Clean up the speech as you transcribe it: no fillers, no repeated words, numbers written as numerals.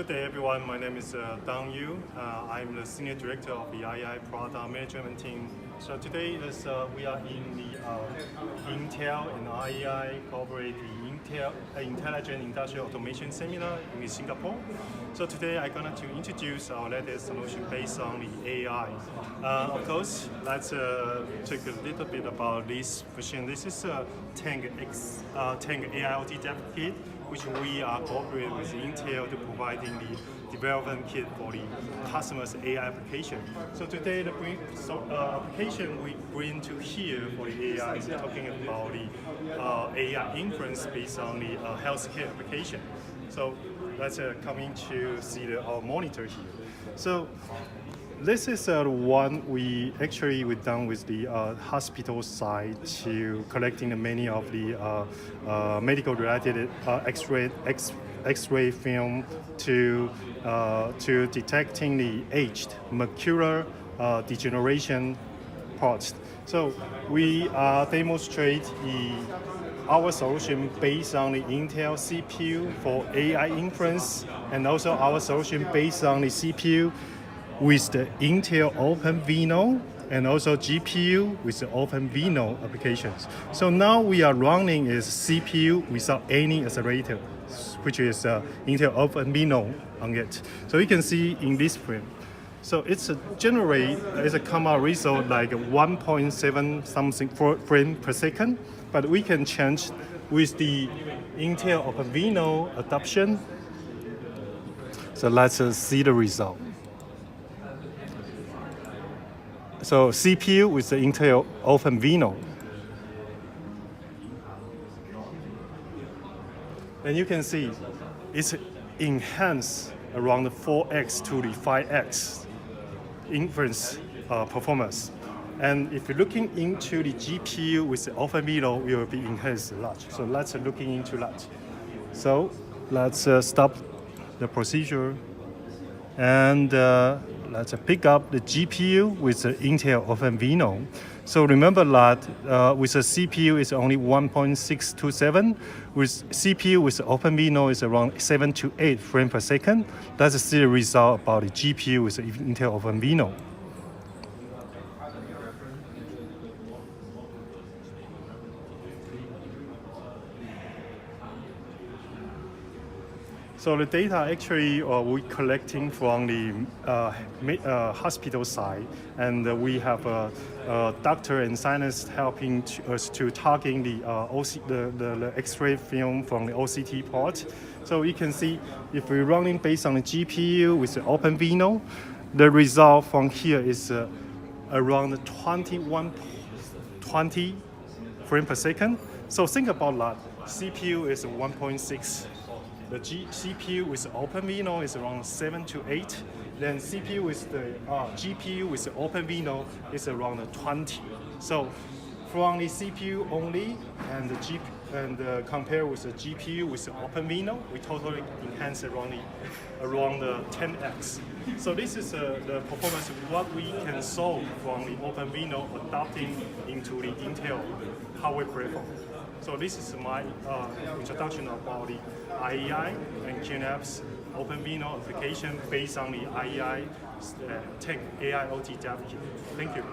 Good day, everyone. My name is Dang Yu. I'm the Senior Director of the IEI Product Management Team. So today is, we are in the Intel and IEI cooperate the Intel Intelligent Industrial Automation Seminar in Singapore. So today I'm going to introduce our latest solution based on the AI. Of course, let's talk a little bit about this machine. This is a Tank AIoT Dev Kit, which we are cooperating with Intel to providing the development kit for the customer's AI application. So today the application we bring to here for the AI is talking about the AI inference based on the healthcare application. So let's coming to see our monitor here. So this is one we done with the hospital side to collecting many of the medical related X-ray film to detecting the aged macular degeneration parts. So we demonstrate our solution based on the Intel CPU for AI inference, and also our solution based on the CPU with the Intel OpenVino and also GPU with the OpenVino applications. So now we are running is CPU without any accelerator, which is Intel OpenVino on it. So you can see in this frame. So it's a come out result like 1.7 something frame per second, but we can change with the Intel OpenVino adoption. So let's see the result. So CPU with the Intel OpenVino. And you can see it's enhanced around 4x to the 5x inference performance. And if you're looking into the GPU with the OpenVino, it will be enhanced a lot. So let's looking into that. So let's stop the procedure and let's pick up the GPU with the Intel OpenVino. So remember that with the CPU is only 1.627. With CPU with the OpenVino is around 7 to 8 frames per second. That's still the result about the GPU with the Intel OpenVino. So the data actually we're collecting from the hospital side, and we have a doctor and scientists helping us to targeting the X-ray film from the OCT part. So you can see if we're running based on the GPU with the OpenVino, the result from here is around 20 frames per second. So think about that. CPU is 1.6. The CPU with OpenVino is around 7 to 8. Then CPU with the GPU with the OpenVino is around 20. So from the CPU only and compare with the GPU with the OpenVino, we totally enhance around 10x. So this is the performance of what we can solve from the OpenVino adopting into the Intel hardware platform. So this is my introduction about the IEI and QNAP's OpenVino application based on the IEI Tank AIoT Dev Kit. Thank you.